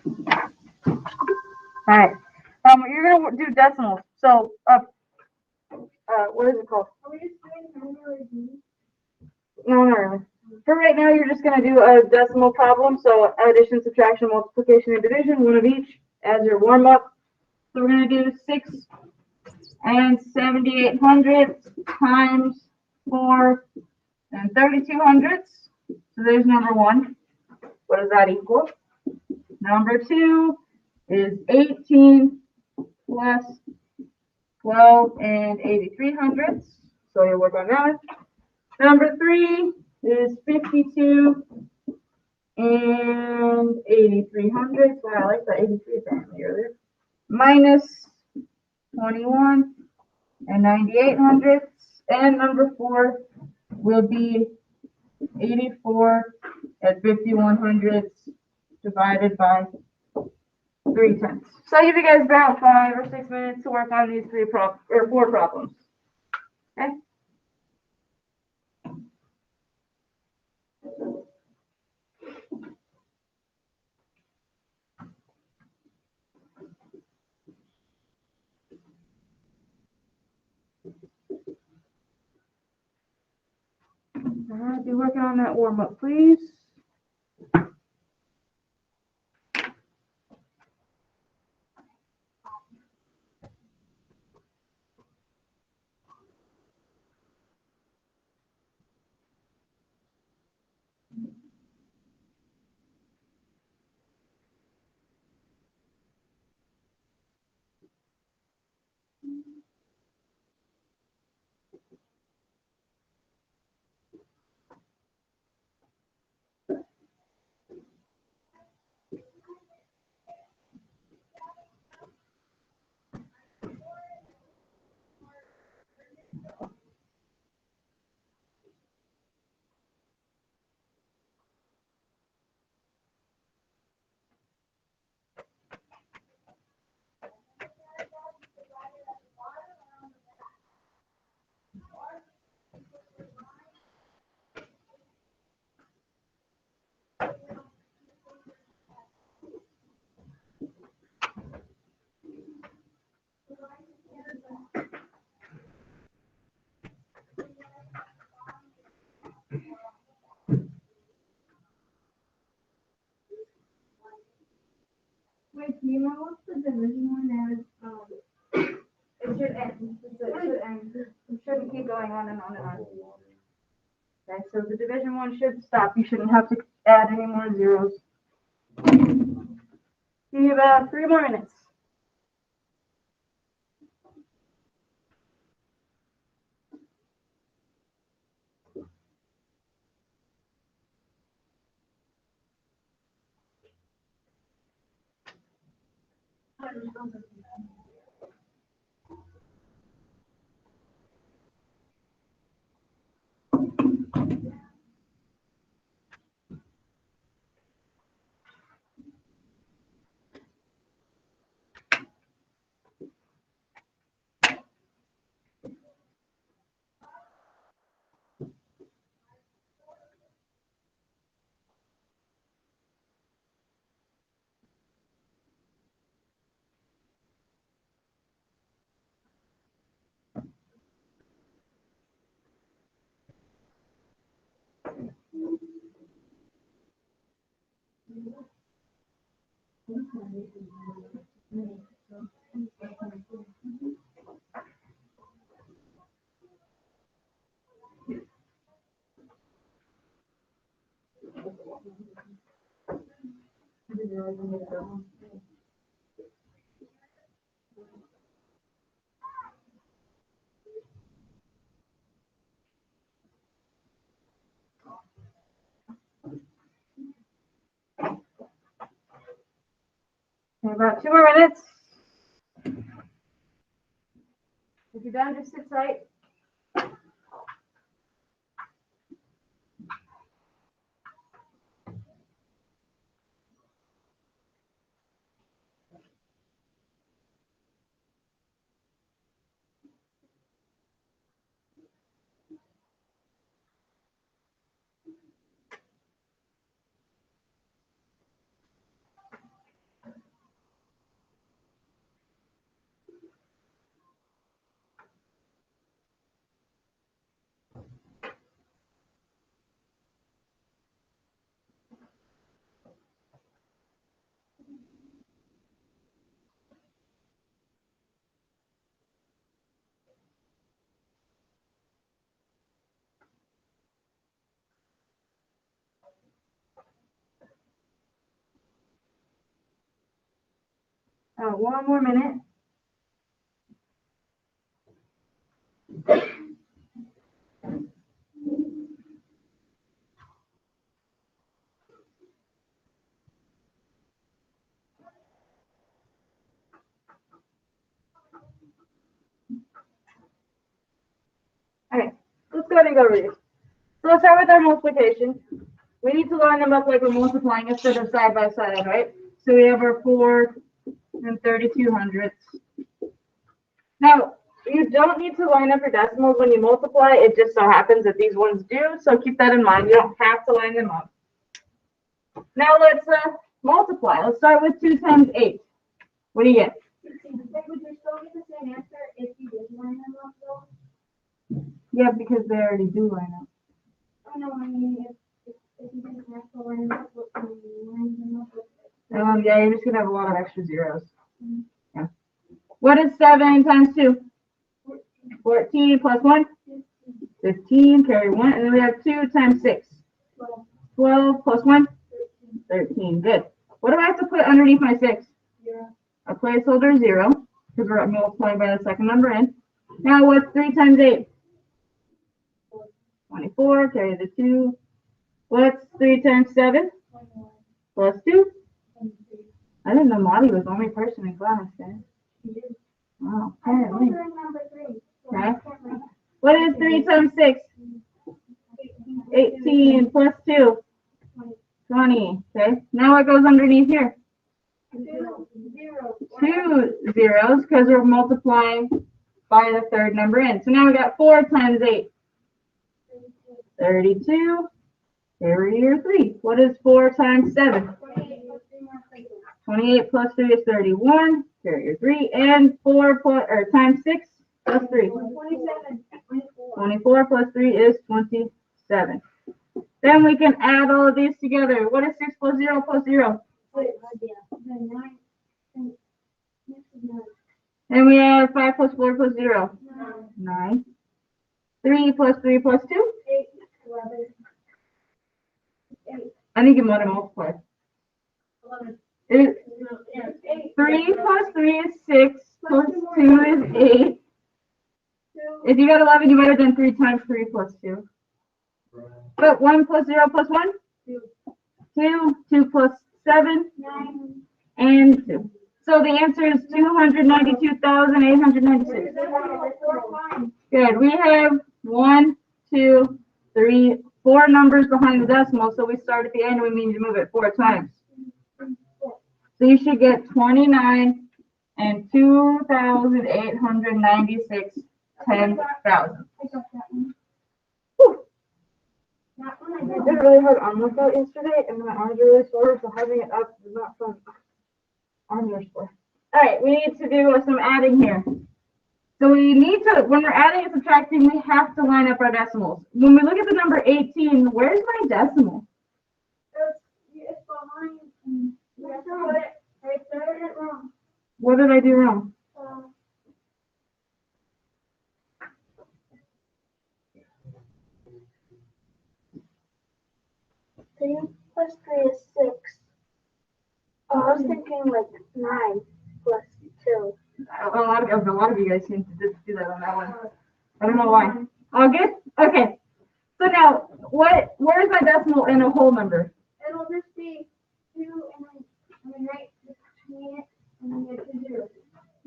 All right. You're gonna do decimals. So, what is it called? Are we just doing manually? No, not really. For right now, you're just gonna do a decimal problem. So, addition, subtraction, multiplication, and division, one of each, as your warm up. So we're gonna do 6 and 7/800 times 4 and 3200. So there's number one. What does that equal? Number two is 18 plus 12 and 8300. So you'll work on that. Number three is 52 and 8300. So I like the 83 family earlier. Minus 21 and 9800. And number four will be 84 and 5100 divided by 3/10. So I'll give you guys about 5 or 6 minutes to work on these four problems. Okay. All right, be working on that warm up, please. Wait, do you know what the division one is? It should end. It shouldn't keep going on and on and on. Okay, so the division one should stop. You shouldn't have to add any more zeros. Give you about 3 more minutes. About 2 more minutes. If you're done, just sit tight. One more minute. Okay, let's go ahead and go over these. So let's start with our multiplication. We need to line them up like we're multiplying instead of side by side, right? So we have our 4 and 32 hundredths. Now, you don't need to line up your decimals when you multiply. It just so happens that these ones do. So keep that in mind. You don't have to line them up. Now let's multiply. Let's start with 2 times 8. What do you get? 16. But would you still get the same answer if you did line them up though? Yeah, because they already do line up. Oh no, I mean if you didn't have to line them up, what can you line them up with? Yeah, you're just gonna have a lot of extra zeros. Yeah. What is 7 times 2? 14 plus 1? 15, carry 1. And then we have 2 times 6. 12 plus 1? 13. Good. What do I have to put underneath my 6? 0. A placeholder 0, because we're multiplying by the second number in. Now what's 3 times 8? 24, carry the 2. What's 3 times 7? 21. Plus 2? 23. I didn't know Molly was the only person in class, then. You did. Wow, I'm apparently. doing number 3. So Okay. I can't write What is 3 times 6? 18 plus 2? 20. Okay. Now what goes underneath here? 0. 2 zeros, because we're multiplying by the third number in. So now we got 4 times 8. 32. Carry your 3. What is 4 times 7? 28 plus 3 is 31. Carry your 3. And 4 plus, or times 6 plus 3. 27. 24 plus 3 is 27. Then we can add all of these together. What is 6 plus 0 plus 0? And we have 5 plus 4 plus 0. 9. 3 plus 3 plus 2? 8. I think you want to multiply. 11. 3 plus 3 is 6, plus 2 is 8. If you got 11, you better than 3 times 3 plus 2. But 1 plus 0 plus 1? 2. 2 plus 7? 9. And 2. So the answer is 292,896. Good. We have 1, 2, 3, 4 numbers behind the decimal. So we start at the end. We mean to move it 4 times. So you should get 29 and 2,896 10,000. I got that one. Whew. That one I I did. did a really hard arm workout yesterday, and my arms are really sore, so having it up is not fun. Arms are sore. All right, we need to do some adding here. So we need to, when we're adding and subtracting, we have to line up our decimals. When we look at the number 18, where's my decimal? It's behind. You have to put it right there. Wrong. What did I do wrong? 3 plus 3 is 6. Oh, I was thinking like 9 plus 2. A lot of you guys seem to do that on that one. I don't know why. All good? Okay. So now, where's my decimal in a whole number? It'll just be 2 and then right between it and then get 2 zeros.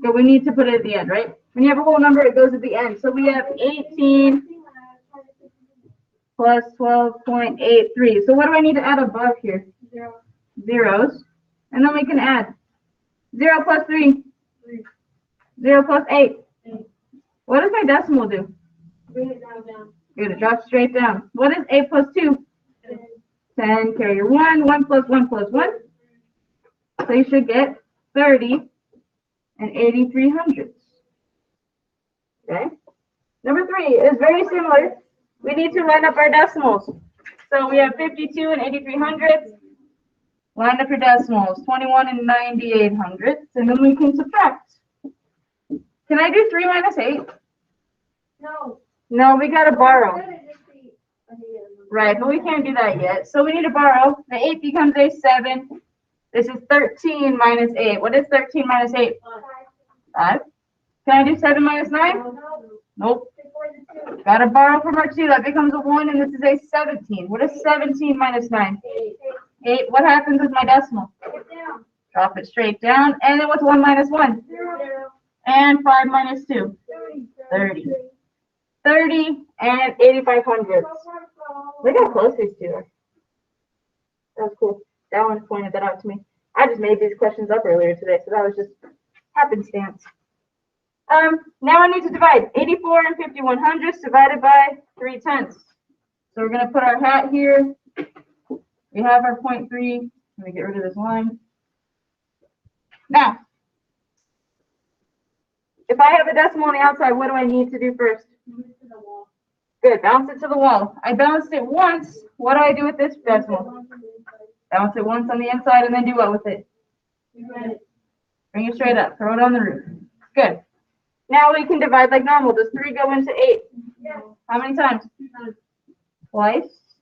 So we need to put it at the end, right? When you have a whole number, it goes at the end. So we have 18 plus 12.83. So what do I need to add above here? 0. Zeros. And then we can add 0 plus 3. 0 plus 8. What does my decimal do? Bring it down. Good, it drops straight down. What is 8 plus 2? 10, carry your 1. 1 plus 1 plus 1. So you should get 30 and 83 hundredths. Okay. Number 3 is very similar. We need to line up our decimals. So we have 52 and 83 hundredths. Line up your decimals, 21 and 98 hundredths, and then we can subtract. Can I do 3 minus 8? No. No, we gotta borrow. It just be a negative number. Right, but we can't do that yet. So we need to borrow. The 8 becomes a 7, This is 13 minus 8. What is 13 minus 8? 5. Can I do 7 minus 9? Nope. Gotta borrow from our 2. That becomes a 1, and this is a 17. What is 17 minus 9? 8. What happens with my decimal? Drop it straight down. And then what's 1 minus 1? And 5 minus 2? 30. 30 and 85 hundredths. Look how close these two are. That's cool. That one pointed that out to me. I just made these questions up earlier today, so that was just happenstance. Now I need to divide 84 and 51 hundredths divided by 3/10. So we're going to put our hat here. We have our 0.3. Let me get rid of this line. Now, if I have a decimal on the outside, what do I need to do first? Good, bounce it to the wall. I bounced it once. What do I do with this decimal? Bounce it once on the inside and then do what with it? Bring it straight up. Throw it on the roof. Good. Now we can divide like normal. Does 3 go into 8? How many times? Twice.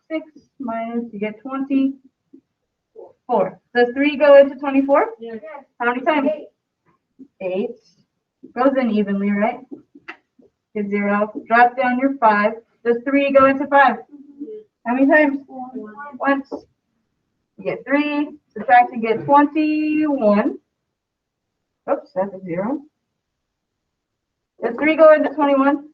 6 minus, you get 24. Does 3 go into 24? How many times? 8. Goes in evenly, right? Get 0. Drop down your 5. Does 3 go into 5? How many times? Once. You get 3. Subtract, you get 21. Oops, that's a 0. Does 3 go into 21?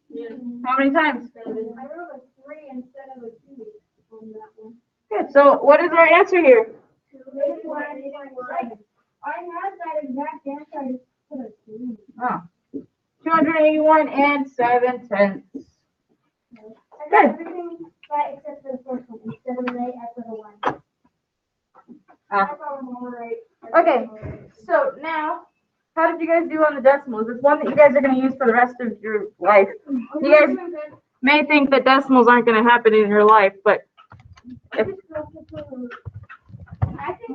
How many times? I wrote a 3 instead of a 2 on that one. Good. So what is our answer here? I had that exact answer. I just put a 2. Oh, 281 and 7/10. I got everything right except for the first one. Instead of an 8, I put a 1. I got them all right. Okay, so now, how did you guys do on the decimals? It's one that you guys are going to use for the rest of your life. You guys may think that decimals aren't going to happen in your life, but I think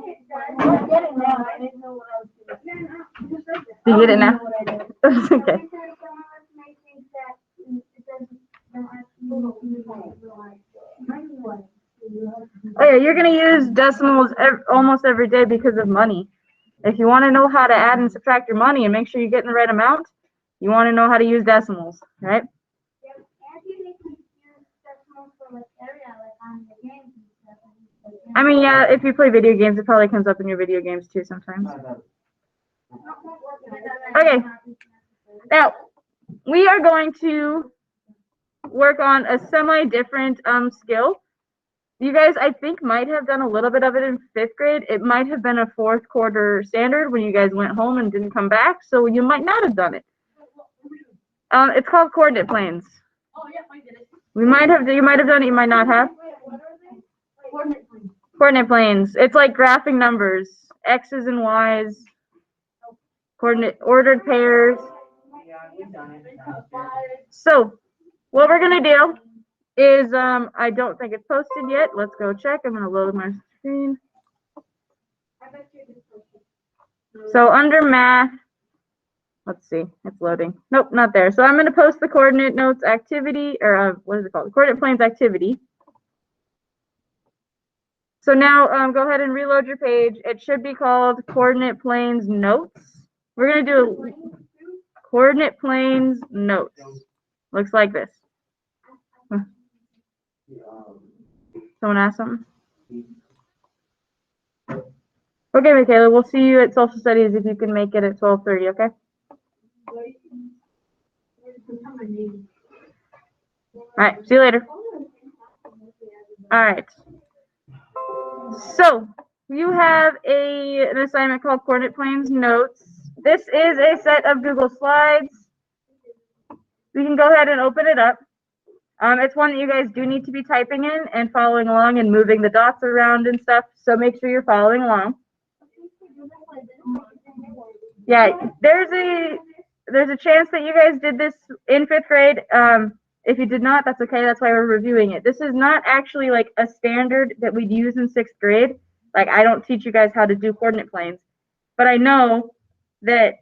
it does. I'm getting now. I didn't know what I was doing. you get it now? That's okay. Oh yeah, you're going to use decimals almost every day because of money. If you want to know how to add and subtract your money and make sure you're getting the right amount, you want to know how to use decimals, right? I mean, yeah, if you play video games, it probably comes up in your video games too sometimes. Okay, now we are going to work on a semi-different skill. You guys, I think, might have done a little bit of it in 5th grade. It might have been a 4th quarter standard when you guys went home and didn't come back, so you might not have done it. It's called coordinate planes. Oh, yeah, I did it. You might have done it, you might not have. Coordinate planes. It's like graphing numbers, X's and Y's, coordinate ordered pairs. So what we're gonna do is I don't think it's posted yet. Let's go check. I'm gonna load my screen. So under math, let's see, it's loading. Nope, not there. So I'm gonna post the coordinate notes activity, or what is it called? Coordinate planes activity. So now go ahead and reload your page. It should be called coordinate planes notes. We're gonna do coordinate planes notes. Looks like this. Someone ask something? Okay, Michaela, we'll see you at social studies if you can make it at 12:30, okay? All right, see you later. All right. So you have an assignment called Coordinate Planes Notes. This is a set of Google Slides. We can go ahead and open it up. It's one that you guys do need to be typing in and following along and moving the dots around and stuff. So make sure you're following along. Yeah, there's a chance that you guys did this in 5th grade. If you did not, that's okay. That's why we're reviewing it. This is not actually like a standard that we'd use in 6th grade. Like, I don't teach you guys how to do coordinate planes. But I know that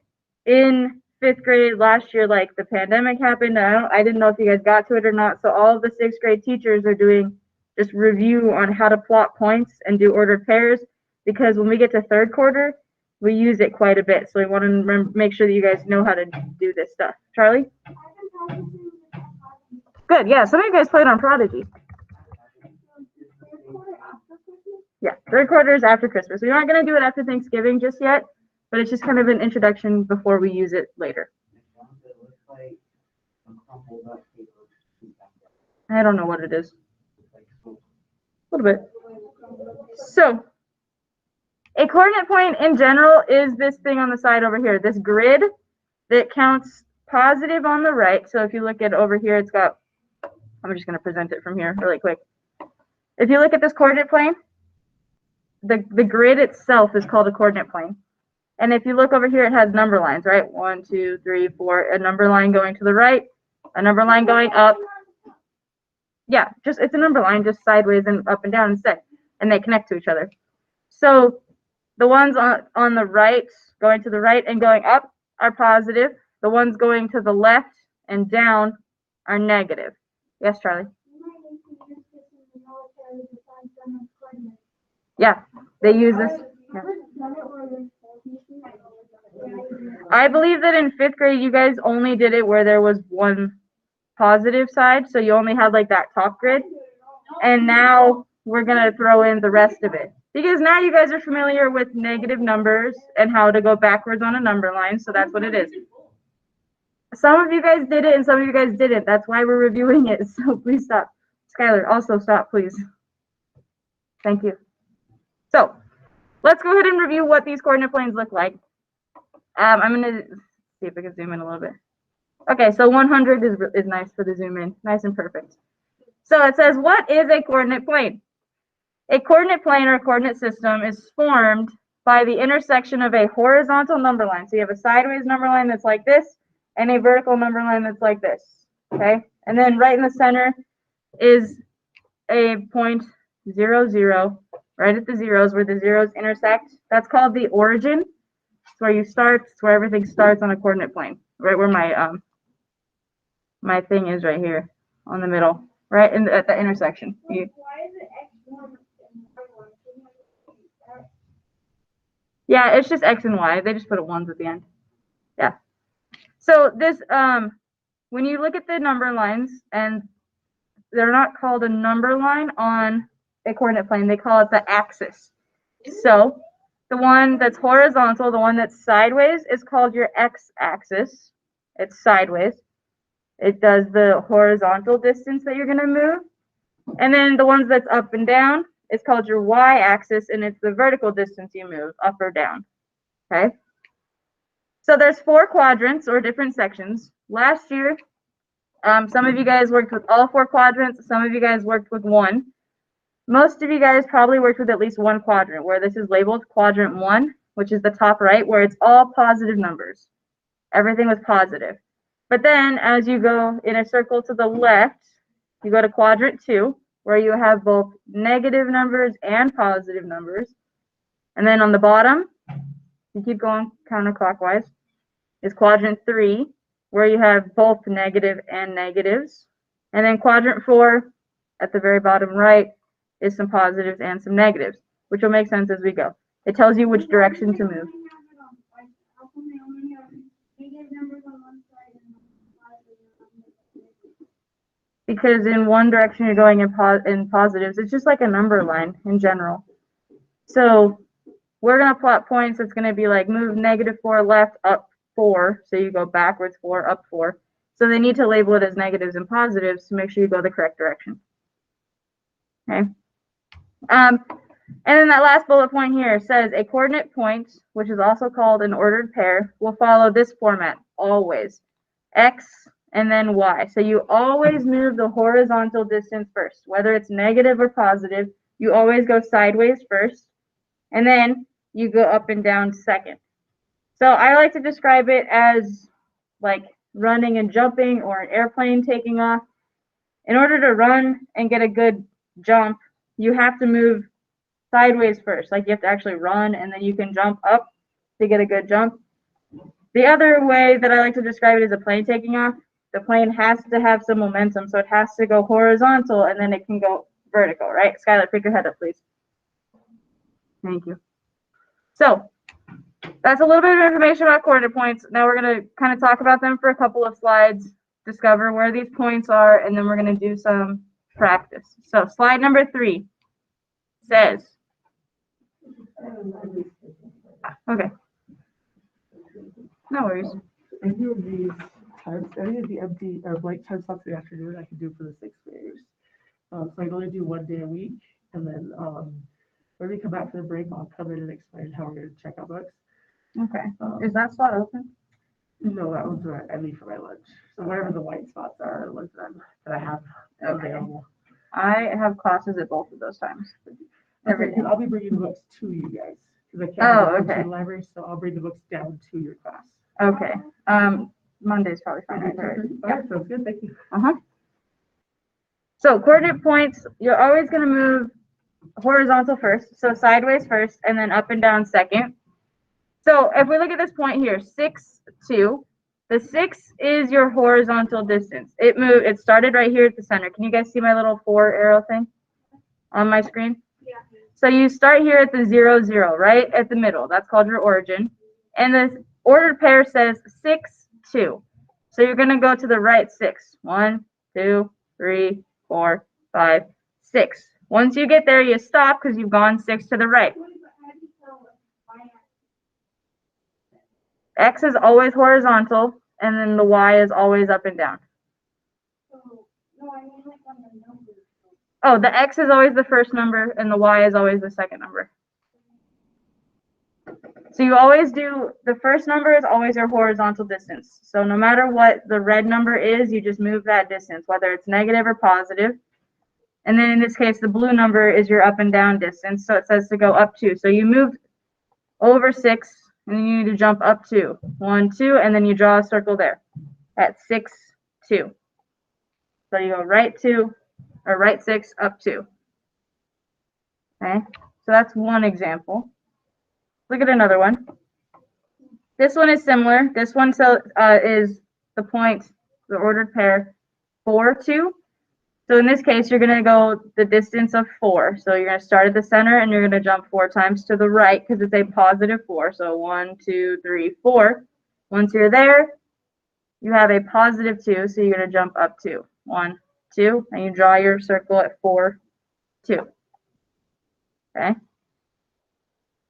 in 5th grade last year, like, the pandemic happened. I didn't know if you guys got to it or not. So all of the 6th grade teachers are doing just review on how to plot points and do ordered pairs, because when we get to third quarter, we use it quite a bit. So we want to make sure that you guys know how to do this stuff. Charlie? Good. Yeah, some of you guys played on Prodigy. Yeah, third quarter is after Christmas. We aren't going to do it after Thanksgiving just yet, but it's just kind of an introduction before we use it later. I don't know what it is. A little bit. So, a coordinate point in general is this thing on the side over here, this grid that counts positive on the right. So if you look at over here, it's got, I'm just going to present it from here really quick. If you look at this coordinate plane, the grid itself is called a coordinate plane. And if you look over here, it has number lines, right? 1, 2, 3, 4, a number line going to the right, a number line going up. Yeah, just it's a number line, just sideways and up and down instead, and they connect to each other. So the ones on the right, going to the right and going up, are positive. The ones going to the left and down are negative. Yes, Charlie? Yeah, they use this. Yeah. I believe that in 5th grade, you guys only did it where there was one positive side, so you only had like that top grid. And now we're going to throw in the rest of it. Because now you guys are familiar with negative numbers and how to go backwards on a number line, so that's what it is. Some of you guys did it and some of you guys didn't. That's why we're reviewing it, so please stop. Skylar, also stop, please. Thank you. So, let's go ahead and review what these coordinate planes look like. I'm going to see if I can zoom in a little bit. Okay, so 100 is nice for the zoom in, nice and perfect. So it says, what is a coordinate plane? A coordinate plane or a coordinate system is formed by the intersection of a horizontal number line. So you have a sideways number line that's like this and a vertical number line that's like this, okay? And then right in the center is a point 0, 0, right at the zeros where the zeros intersect. That's called the origin. It's where you start, it's where everything starts on a coordinate plane, right where my thing is right here on the middle, right at the intersection. Why is it X1 and Y1? Yeah, it's just X and Y. They just put a 1s at the end. Yeah. So this, when you look at the number lines, and they're not called a number line on a coordinate plane, they call it the axis. So the one that's horizontal, the one that's sideways, is called your x-axis. It's sideways. It does the horizontal distance that you're going to move. And then the ones that's up and down is called your y-axis, and it's the vertical distance you move, up or down. Okay? So there's 4 quadrants or different sections. Last year, some of you guys worked with all 4 quadrants. Some of you guys worked with 1. Most of you guys probably worked with at least 1 quadrant, where this is labeled quadrant 1, which is the top right, where it's all positive numbers. Everything was positive. But then as you go in a circle to the left, you go to quadrant 2, where you have both negative numbers and positive numbers. And then on the bottom, you keep going counterclockwise, is quadrant 3, where you have both negative and negatives. And then quadrant 4, at the very bottom right, is some positives and some negatives, which will make sense as we go. It tells you which direction to move. Because in one direction you're going in positives. It's just like a number line in general. So we're going to plot points. It's going to be like move -4 left, up 4. So you go backwards 4, up 4. So they need to label it as negatives and positives to make sure you go the correct direction. Okay. And then that last bullet point here says a coordinate point, which is also called an ordered pair, will follow this format always. X and then Y. So you always move the horizontal distance first. Whether it's negative or positive, you always go sideways first, and then you go up and down second. So I like to describe it as like running and jumping or an airplane taking off. In order to run and get a good jump, you have to move sideways first. Like you have to actually run and then you can jump up to get a good jump. The other way that I like to describe it is a plane taking off. The plane has to have some momentum, so it has to go horizontal and then it can go vertical, right? Skylar, pick your head up, please. Thank you. So that's a little bit of information about coordinate points. Now we're going to kind of talk about them for a couple of slides, discover where these points are, and then we're going to do some practice. So slide number 3 says, okay, no worries. Any of these any of the empty or blank time slots in the afternoon, I can do for the 6th graders. So I can only do 1 day a week, and then when we come back from the break, I'll come in and explain how we're going to check out books. Okay, is that slot open? No, that one's where I leave for my lunch. So wherever the white spots are the ones that I have available. I have classes at both of those times. Okay, I'll be bringing the books to you guys because I can't Oh, go to okay. the library, so I'll bring the books down to your class. Okay, Monday's probably fine. Okay, Right? perfect. All right, sounds good. Thank you. So coordinate points, you're always going to move horizontal first, so sideways first, and then up and down second. So if we look at this point here, 6, 2, the 6 is your horizontal distance. It started right here at the center. Can you guys see my little 4 arrow thing on my screen? Yeah. So you start here at the 0, 0, right at the middle. That's called your origin. And the ordered pair says 6, 2. So you're going to go to the right 6. 1, 2, 3, 4, 5, 6. Once you get there, you stop because you've gone 6 to the right. X is always horizontal, and then the Y is always up and down. No, I mean like on the numbers. Oh, the X is always the first number, and the Y is always the second number. So you always do, the first number is always your horizontal distance. So no matter what the red number is, you just move that distance, whether it's negative or positive. And then in this case, the blue number is your up and down distance. So it says to go up 2. So you move over 6, and then you need to jump up 2. 1, 2, and then you draw a circle there at 6, 2. So you go right 2, or right 6, up 2. Okay, so that's one example. Look at another one. This one is similar. This one is the point, the ordered pair, 4, 2. So in this case, you're going to go the distance of 4. So you're going to start at the center, and you're going to jump 4 times to the right because it's a positive 4. So 1, 2, 3, 4. Once you're there, you have a positive 2. So you're going to jump up 2. 1, 2, and you draw your circle at 4, 2. Okay.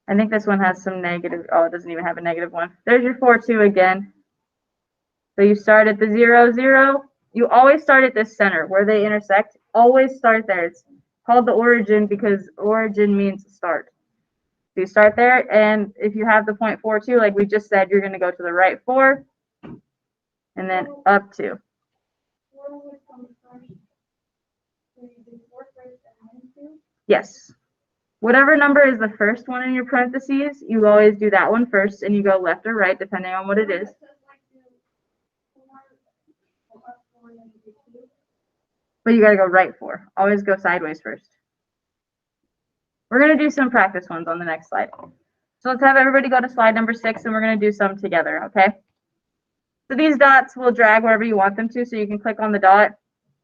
I think this one has some negative. Oh, it doesn't even have a negative one. There's your 4, 2 again. So you start at the 0, 0. You always start at this center where they intersect. Always start there. It's called the origin because origin means start. So you start there, and if you have the point 4, 2, like we just said, you're going to go to the right 4, and then up 2. Yes. Whatever number is the first one in your parentheses, you always do that one first, and you go left or right, depending on what it is. But you got to go right 4. Always go sideways first. We're going to do some practice ones on the next slide. So let's have everybody go to slide number 6, and we're going to do some together, okay? So these dots will drag wherever you want them to, so you can click on the dot,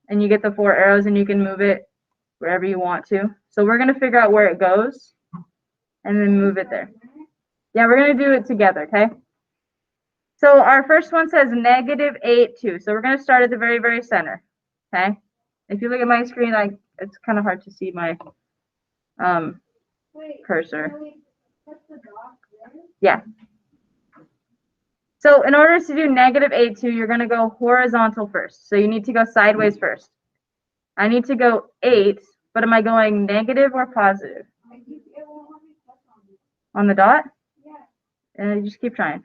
and you get the 4 arrows, and you can move it wherever you want to. So we're going to figure out where it goes, and then move it there. Yeah, we're going to do it together, okay? So our first one says -8, 2. So we're going to start at the very, very center, okay? If you look at my screen, it's kind of hard to see my cursor. Yeah. So in order to do -8, 2, you're going to go horizontal first. So you need to go sideways first. I need to go 8, but am I going negative or positive? On the dot? Yeah. And just keep trying.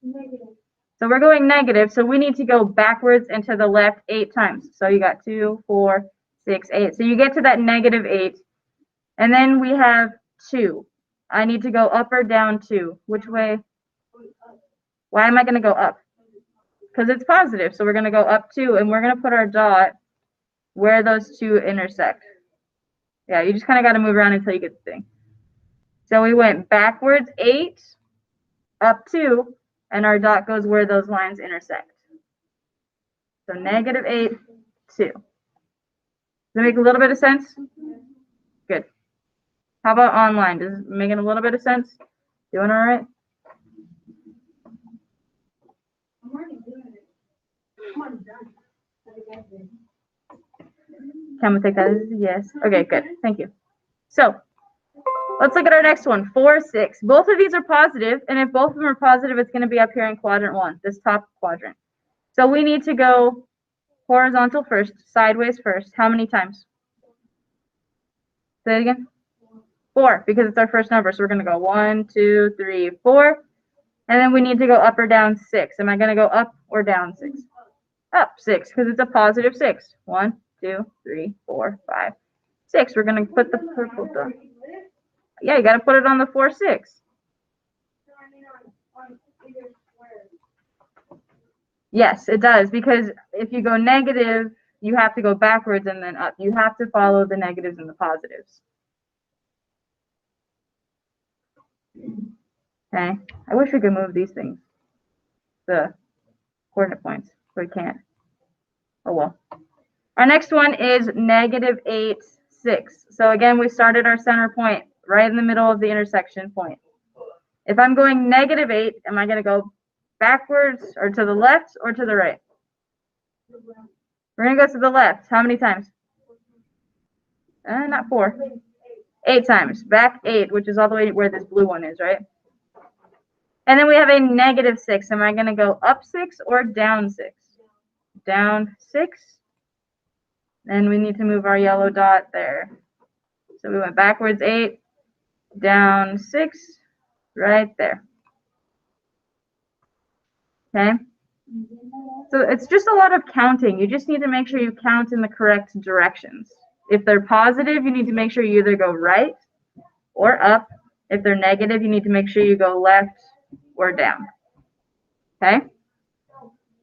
Negative. So we're going negative, so we need to go backwards and to the left 8 times. So you got 2, 4, 6, 8. So you get to that -8. And then we have 2. I need to go up or down 2. Which way? Why am I going to go up? Because it's positive. So we're going to go up 2, and we're going to put our dot where those 2 intersect. Yeah, you just kind of got to move around until you get the thing. So we went backwards 8, up 2, and our dot goes where those lines intersect. So -8, 2. Does that make a little bit of sense? Good. How about online? Does it make a little bit of sense? Doing all right? I'm already doing it. I'm already done. I think I did. Can we take that as a yes? Okay, good. Thank you. So let's look at our next one. 4, 6. Both of these are positive, and if both of them are positive, it's going to be up here in quadrant 1, this top quadrant. So we need to go horizontal first, sideways first. How many times? Say it again. 4, because it's our first number. So we're going to go 1, 2, 3, 4. And then we need to go up or down 6. Am I going to go up or down 6? Up 6, because it's a positive 6. 1, 2, 3, 4, 5, 6. We're going to put the purple dot. Yeah, you got to put it on the 4, 6. No, I mean on either square. Yes, it does, because if you go negative, you have to go backwards and then up. You have to follow the negatives and the positives. Okay, I wish we could move these things, the coordinate points, but we can't. Oh well. Our next one is negative 8, 6. So again, we started our center point right in the middle of the intersection point. If I'm going negative 8, am I going to go backwards or to the left or to the right? We're going to go to the left. How many times? Not 4. 8 times. Back 8, which is all the way where this blue one is, right? And then we have a negative 6. Am I going to go up 6 or down 6? Down 6. And we need to move our yellow dot there. So we went backwards 8, down 6, right there. Okay? So it's just a lot of counting. You just need to make sure you count in the correct directions. If they're positive, you need to make sure you either go right or up. If they're negative, you need to make sure you go left or down. Okay?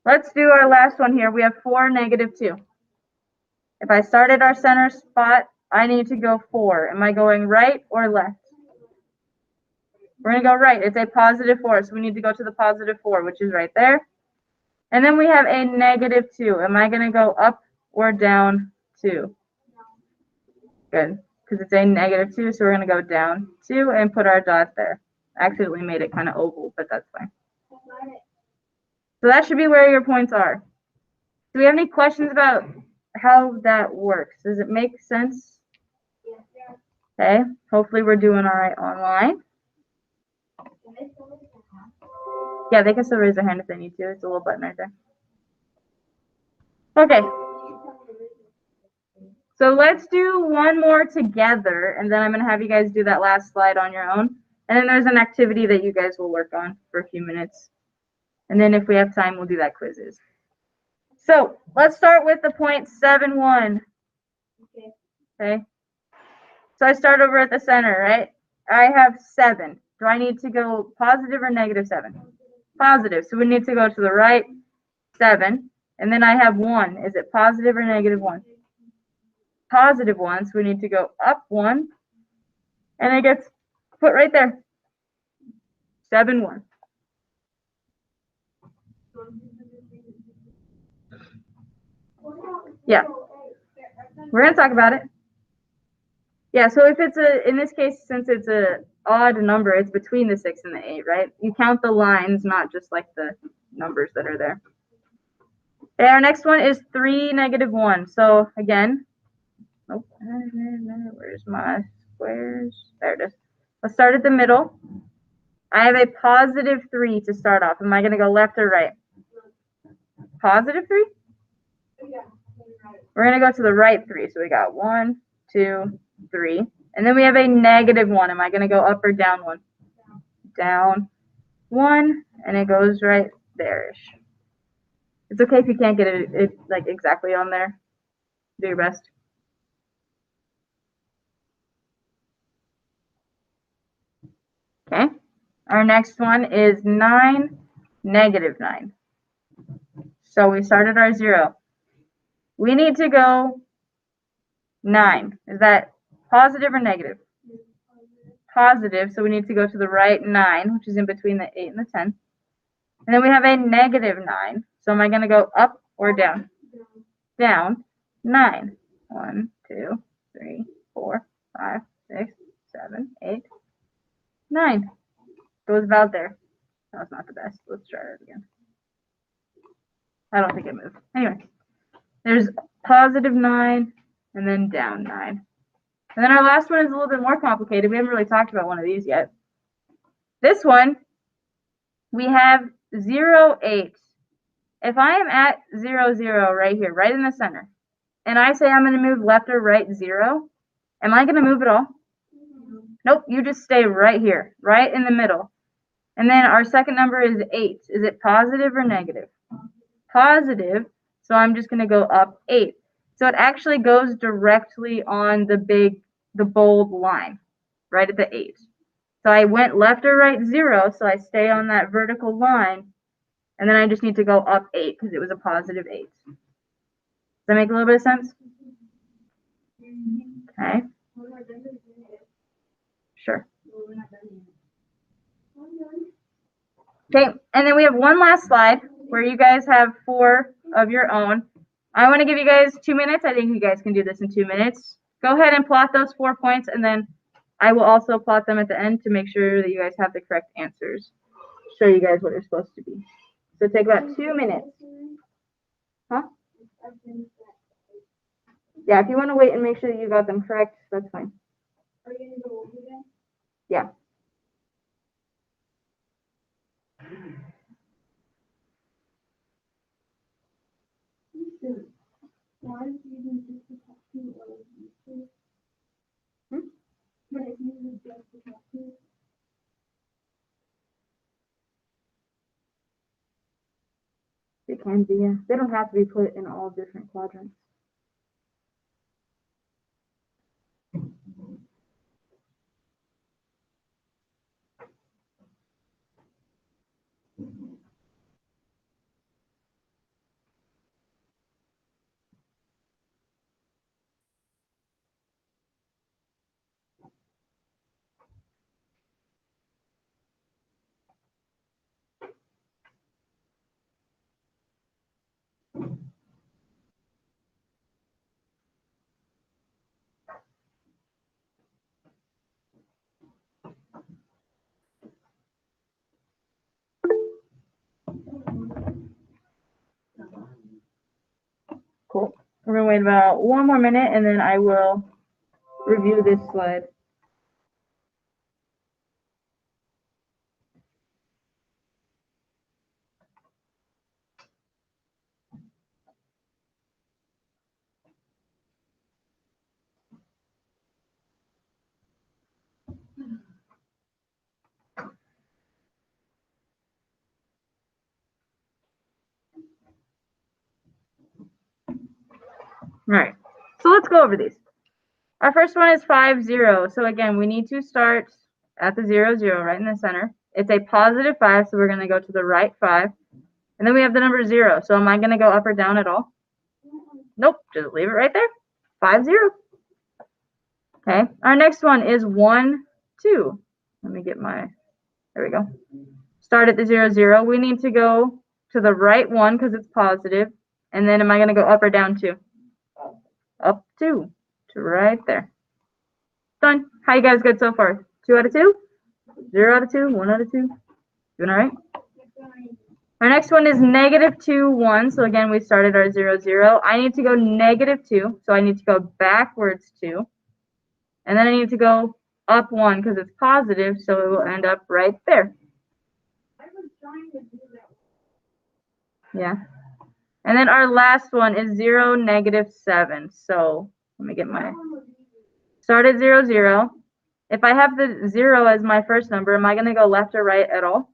Let's do our last one here. We have 4, negative 2. If I start at our center spot, I need to go 4. Am I going right or left? We're going to go right. It's a positive 4, so we need to go to the positive 4, which is right there. And then we have a negative 2. Am I going to go up or down 2? Good, because it's a negative 2, so we're going to go down 2 and put our dot there. Accidentally made it kind of oval, but that's fine. So that should be where your points are. Do we have any questions about how that works? Does it make sense? Okay, hopefully we're doing all right online. Yeah, they can still raise their hand if they need to. It's a little button right there. Okay. So let's do one more together, and then I'm going to have you guys do that last slide on your own. And then there's an activity that you guys will work on for a few minutes. And then if we have time, we'll do that quizzes. So let's start with the 0.71. Okay. So I start over at the center, right? I have 7. Do I need to go positive or negative 7? Positive. So we need to go to the right 7. And then I have 1. Is it positive or negative 1? Positive 1. So we need to go up 1. And it gets put right there. 7, 1. Yeah. We're going to talk about it. Yeah, so if it's in this case, since it's a odd number, it's between the 6 and the 8, right? You count the lines, not just like the numbers that are there. Okay, our next one is 3, negative 1. So again, where's my squares? There it is. Let's start at the middle. I have a positive 3 to start off. Am I going to go left or right? Positive 3? We're going to go to the right 3. So we got 1, 2, 3. And then we have a negative 1. Am I going to go up or down 1? Down 1. And it goes right there-ish. It's okay if you can't get it like exactly on there. Do your best. Okay. Our next one is 9, negative 9. So we started our 0. We need to go 9. Is that positive or negative? Positive. So we need to go to the right 9, which is in between the 8 and the 10. And then we have a negative 9. So am I going to go up or down? Down 9. 1, 2, 3, 4, 5, 6, 7, 8, 9. Goes about there. That's not the best. Let's try it again. I don't think it moved. Anyway, there's positive 9 and then down 9. And then our last one is a little bit more complicated. We haven't really talked about one of these yet. This one, we have 0, 8. If I am at 0, 0 right here, right in the center, and I say I'm going to move left or right 0, am I going to move at all? Nope, you just stay right here, right in the middle. And then our second number is 8. Is it positive or negative? Positive, so I'm just going to go up 8. So it actually goes directly on the bold line, right at the 8. So I went left or right 0, so I stay on that vertical line, and then I just need to go up 8 because it was a positive 8. Does that make a little bit of sense? Okay. Sure. Okay, and then we have one last slide where you guys have 4 of your own. I want to give you guys 2 minutes. I think you guys can do this in 2 minutes. Go ahead and plot those 4 points, and then I will also plot them at the end to make sure that you guys have the correct answers. Show you guys what they're supposed to be. So take about 2 minutes. Huh? Yeah, if you want to wait and make sure that you got them correct, that's fine. Are you gonna go over again? Yeah. Why is using just the top 2 or these 2? But it uses just the top 2. It can be, yeah. They don't have to be put in all different quadrants. Cool. We're gonna wait about 1 more minute and then I will review this slide. All right, so let's go over these. Our first one is 5, 0. So again, we need to start at the 0, 0 right in the center. It's a positive 5, so we're going to go to the right 5. And then we have the number 0. So am I going to go up or down at all? Nope, just leave it right there. 5, 0. Okay, our next one is 1, 2. Let me get my, there we go. Start at the 0, 0. We need to go to the right 1 because it's positive. And then am I going to go up or down 2? Up 2 to right there. Done. How you guys good so far? 2 out of 2? 0 out of 2? 1 out of 2? Doing all right? Our next one is negative 2, 1. So again, we started our 0, 0. I need to go negative 2. So I need to go backwards 2. And then I need to go up 1 because it's positive. So it will end up right there. I was trying to do that. Yeah. And then our last one is 0, negative 7. So let me get my, start at 0, 0. If I have the 0 as my first number, am I going to go left or right at all?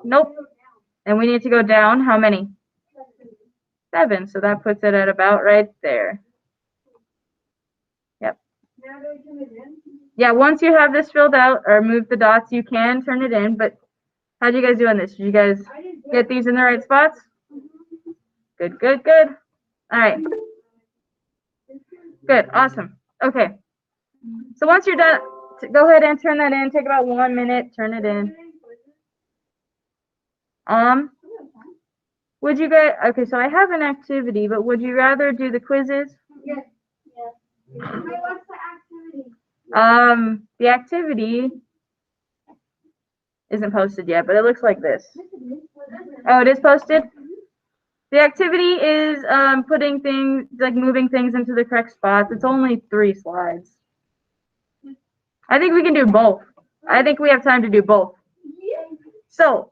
Nope. And we need to go down how many? 7. So that puts it at about right there. Yep. Yeah, once you have this filled out or move the dots, you can turn it in. But how did you guys do on this? Did you guys get these in the right spots? Good, good, good. All right. Good, awesome. Okay. So once you're done, go ahead and turn that in. Take about 1 minute, turn it in. Would you guys, okay, so I have an activity, but would you rather do the quizzes? Yes. Yes. Wait, what's the activity? The activity isn't posted yet, but it looks like this. Oh, it is posted? The activity is putting things, like moving things into the correct spots. It's only 3 slides. I think we can do both. I think we have time to do both. So,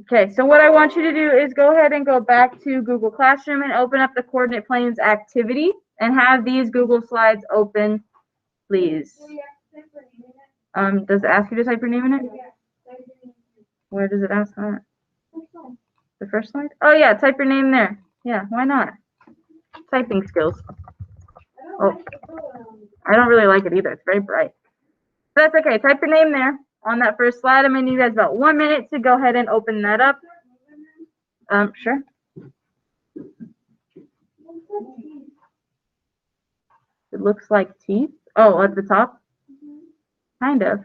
okay, so what I want you to do is go ahead and go back to Google Classroom and open up the coordinate planes activity and have these Google Slides open, please. Does it ask you to type your name in it? Where does it ask that? The first slide? Oh yeah, type your name there. Yeah, why not? Typing skills. Oh, I don't really like it either. It's very bright. But that's okay. Type your name there on that first slide. I'm going to need you guys about 1 minute to go ahead and open that up. Sure. It looks like teeth. Oh, at the top? Kind of.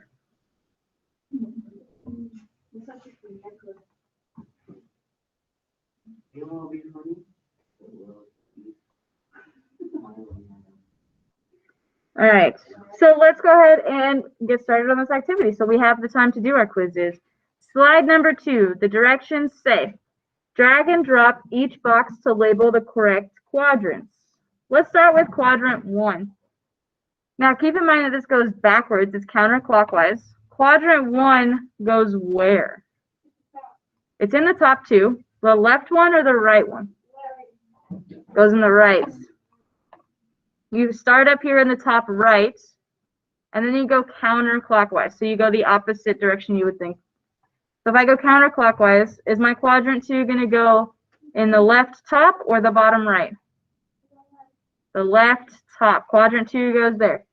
All right, so let's go ahead and get started on this activity. So we have the time to do our quizzes. Slide number 2, the directions say, drag and drop each box to label the correct quadrants. Let's start with quadrant 1. Now keep in mind that this goes backwards, it's counterclockwise. Quadrant 1 goes where? It's in the top 2. The left one or the right one? Goes in the right. You start up here in the top right, and then you go counterclockwise. So you go the opposite direction you would think. So if I go counterclockwise, is my quadrant 2 going to go in the left top or the bottom right? The left top. Quadrant 2 goes there.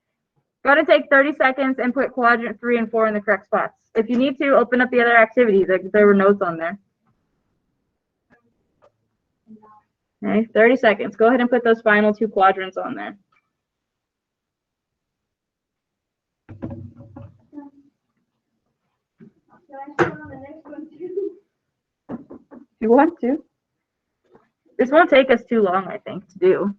Go to take 30 seconds and put quadrant 3 and 4 in the correct spots. If you need to, open up the other activities. There were notes on there. Okay, 30 seconds. Go ahead and put those final 2 quadrants on there. If you want to. This won't take us too long, I think, to do.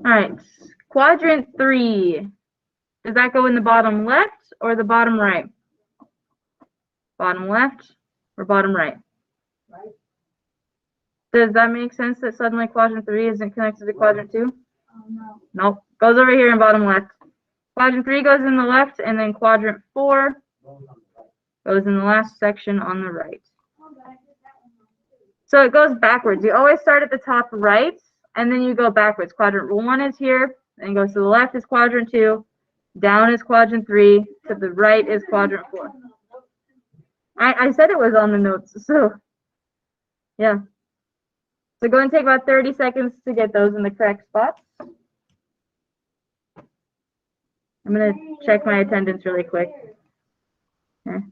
All right, quadrant 3. Does that go in the bottom left or the bottom right? Bottom left or bottom right? Right. Does that make sense that suddenly quadrant 3 isn't connected to quadrant 2? No. Nope. Goes over here in bottom left. Quadrant 3 goes in the left, and then quadrant 4 goes in the last section on the right. So it goes backwards. You always start at the top right, and then you go backwards. Quadrant 1 is here, and goes to the left is quadrant 2, down is quadrant 3, to the right is quadrant 4. I said it was on the notes, so yeah. So go and take about 30 seconds to get those in the correct spots. I'm going to check my attendance really quick. Okay.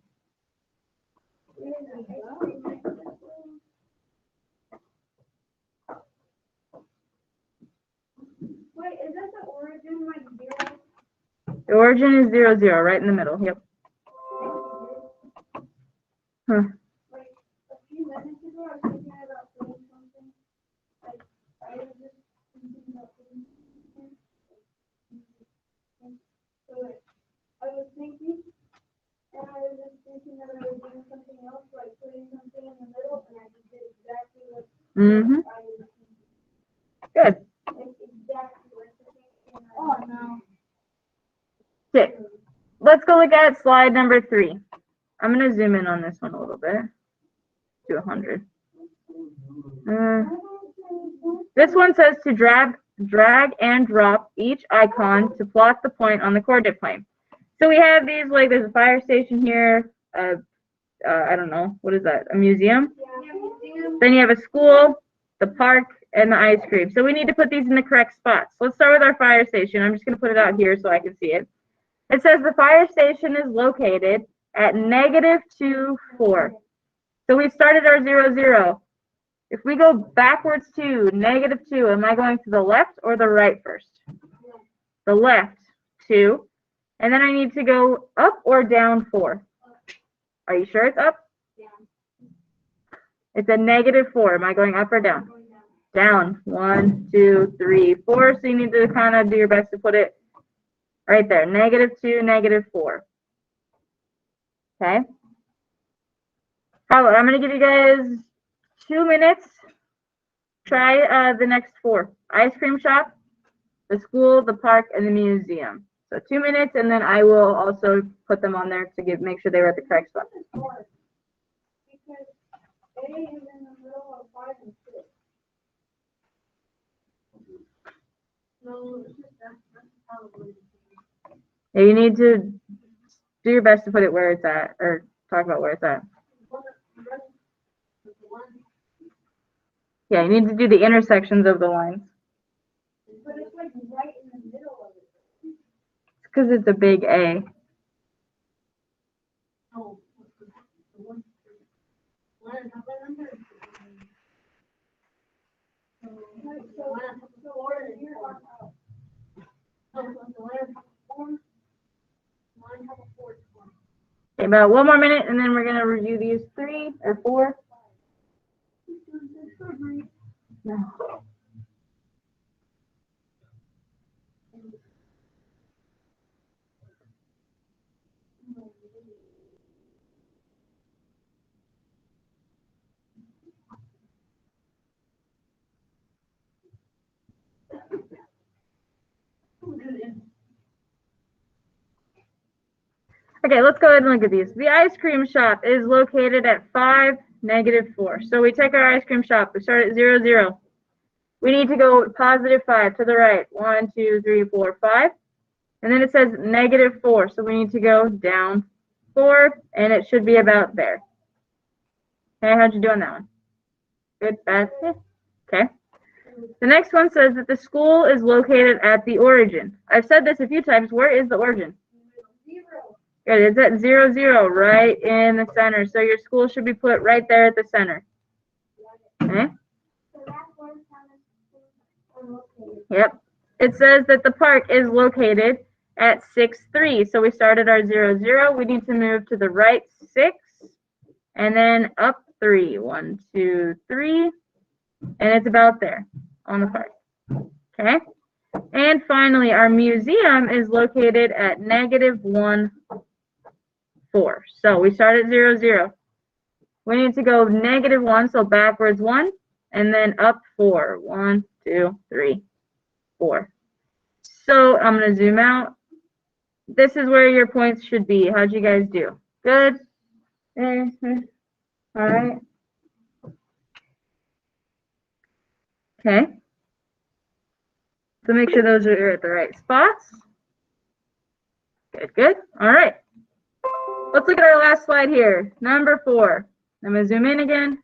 Wait, is that the origin like 0? The origin is 0, 0, right in the middle. Yep. Huh. Like a few minutes ago, I was thinking about doing something. Like I was just thinking about doing something. So like, I was thinking, and I was just thinking that I was doing something else, like putting something in the middle, and I just did exactly what I was thinking. Good. Like exactly what the thing. Oh no. Okay. Let's go look at slide number 3. I'm going to zoom in on this one a little bit to 100. This one says to drag and drop each icon to plot the point on the coordinate plane. So we have these, like there's a fire station here, I don't know, what is that, a museum? Yeah. Then you have a school, the park, and the ice cream. So we need to put these in the correct spots. Let's start with our fire station. I'm just going to put it out here so I can see it. It says the fire station is located at -2, 4. So we started our 0, 0. If we go backwards to -2, am I going to the left or the right first? The left, 2. And then I need to go up or down 4. Are you sure it's up? Yeah. It's a -4. Am I going up or down? down. 1, 2, 3, 4. So you need to kind of do your best to put it right there. -2, -4. Okay. I'm going to give you guys 2 minutes. Try the next 4. Ice cream shop, the school, the park, and the museum. So 2 minutes, and then I will also put them on there to make sure they were at the correct spot. Because A is in the middle of 5 and 6. No, it's just that's probably. Yeah, you need to do your best to put it where it's at, or talk about where it's at. Yeah, you need to do the intersections of the lines. But it's like right in the middle of it. It's because it's a big A. Oh. Okay, about 1 more minute, and then we're going to review these 3 or 4. No. Okay, let's go ahead and look at these. The ice cream shop is located at 5, -4. So we take our ice cream shop. We start at 0, 0. We need to go +5 to the right. 1, 2, 3, 4, 5. And then it says -4. So we need to go down 4, and it should be about there. Okay, how'd you do on that one? Good, bad, good. Okay. The next one says that the school is located at the origin. I've said this a few times. Where is the origin? 0. Good, it's at 0, 0, right in the center. So your school should be put right there at the center. Okay? So that's where it's located. Yep. It says that the park is located at 6, 3. So we started our 0, 0. We need to move to the right 6 and then up 3. 1, 2, 3. And it's about there on the park. Okay? And finally, our museum is located at -1, 4. So we start at 0, 0. We need to go -1, so backwards 1, and then up 4. 1, 2, 3, 4. So I'm going to zoom out. This is where your points should be. How'd you guys do? Good? All right. Okay. So make sure those are at the right spots. Good, good. All right. Let's look at our last slide here. Number 4. I'm going to zoom in again.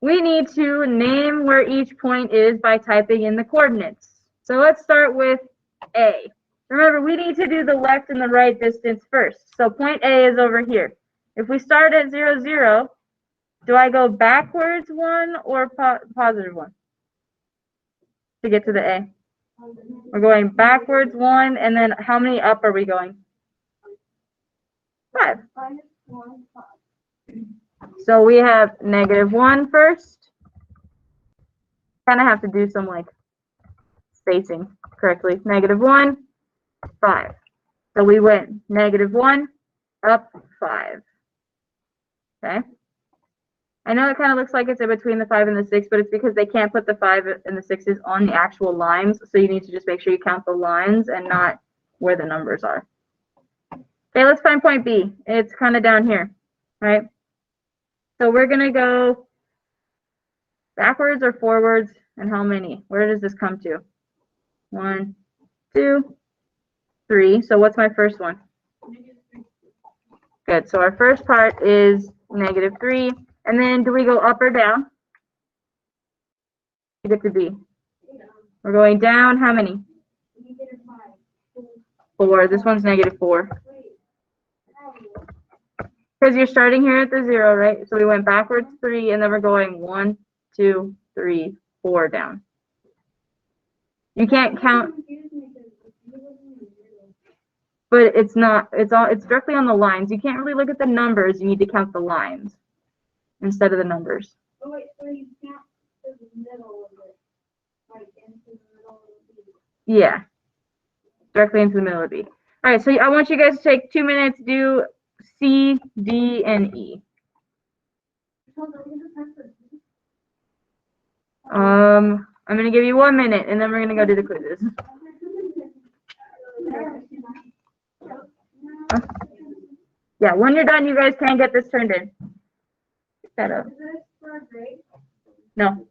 We need to name where each point is by typing in the coordinates. So let's start with A. Remember, we need to do the left and the right distance first. So point A is over here. If we start at 0, 0, do I go backwards 1 or positive 1 to get to the A? We're going backwards 1, and then how many up are we going? 5. So we have -1 first. Kind of have to do some like spacing correctly. -1, 5. So we went -1, up 5. Okay. I know it kind of looks like it's in between the 5 and the 6, but it's because they can't put the 5 and the 6s on the actual lines. So you need to just make sure you count the lines and not where the numbers are. Okay, let's find point B. It's kind of down here, right? So we're going to go backwards or forwards, and how many? Where does this come to? 1, 2, 3. So what's my first one? Good. So our first part is -3. And then do we go up or down to get to B? We're going down. How many? 4. This one's -4. Because you're starting here at the 0, right? So we went backwards 3, and then we're going 1, 2, 3, 4 down. You can't count, but it's not. It's directly on the lines. You can't really look at the numbers. You need to count the lines instead of the numbers. Oh, wait, so you can't to the middle of it, like into the middle of the beat. Yeah. Directly into the middle of B. All right, so I want you guys to take 2 minutes, do C, D, and E. I'm gonna give you 1 minute, and then we're gonna go do the quizzes. Yeah, when you're done, you guys can get this turned in. Pick that up. Is this for a grade? No.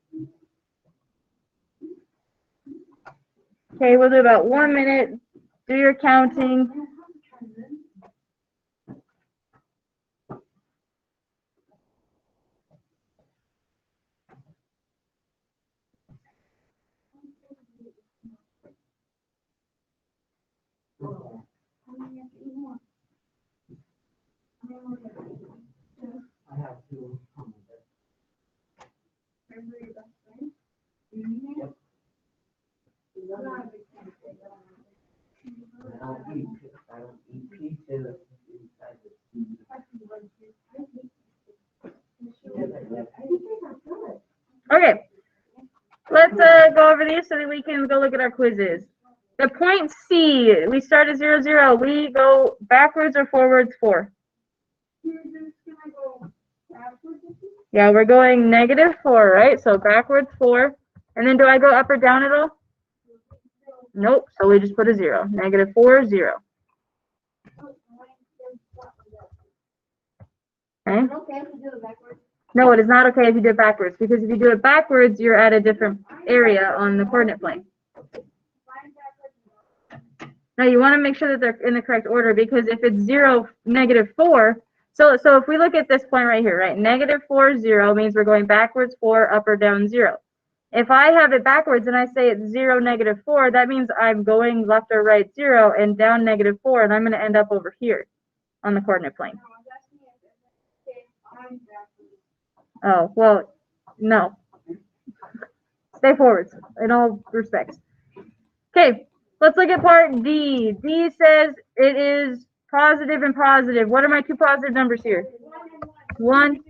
Okay, we'll do about 1 minute. Do your counting. I have to. Remember your best friend? Yep. I don't eat pizza inside the food. Okay. Let's go over these so that we can go look at our quizzes. The point C, we start at 0, 0. We go backwards or forwards 4. You're just gonna go backwards. Yeah, we're going -4, right? So backwards 4. And then do I go up or down at all? Nope. So we just put a 0. -4, 0. Okay. Okay, we do it backwards. No, it is not okay if you do it backwards, because if you do it backwards, you're at a different area on the coordinate plane. Now you want to make sure that they're in the correct order, because if it's 0, -4, so if we look at this point right here, right, -4, 0 means we're going backwards 4, up or down 0. If I have it backwards and I say it's 0, -4, that means I'm going left or right 0 and down -4, and I'm going to end up over here on the coordinate plane. Oh, well, no. Stay forwards in all respects. Okay, let's look at part D. D says it is positive and positive. What are my two positive numbers here? 1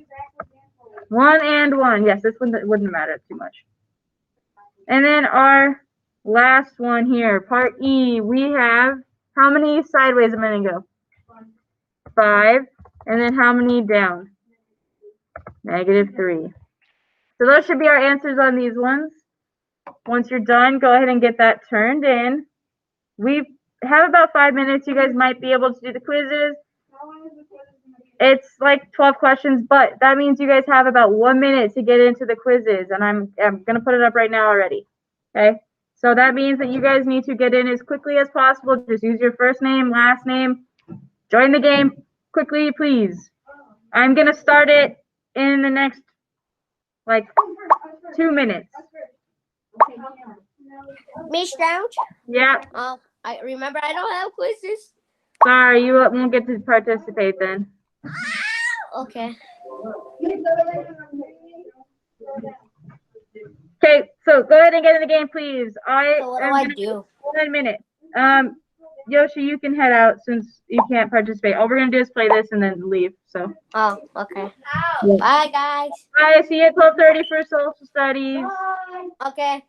and 1. Yes, this one wouldn't matter too much. And then our last one here, part E, we have, how many sideways am I going to go? 5. And then how many down? -3. So those should be our answers on these ones. Once you're done, go ahead and get that turned in. We have about 5 minutes. You guys might be able to do the quizzes. It's like 12 questions, but that means you guys have about 1 minute to get into the quizzes, and I'm going to put it up right now already. Okay? So that means that you guys need to get in as quickly as possible. Just use your first name, last name. Join the game quickly, please. I'm going to start it in the next, like, 2 minutes. Miss Stroud? Yeah. I remember I don't have quizzes. Sorry, you won't get to participate then. Okay. Okay, so go ahead and get in the game, please. So what do I do? 1 minute. Yoshi, you can head out since you can't participate. All we're gonna do is play this and then leave. So. Oh, okay. Yeah. Bye, guys. Bye. See you at 12:30 for social studies. Okay.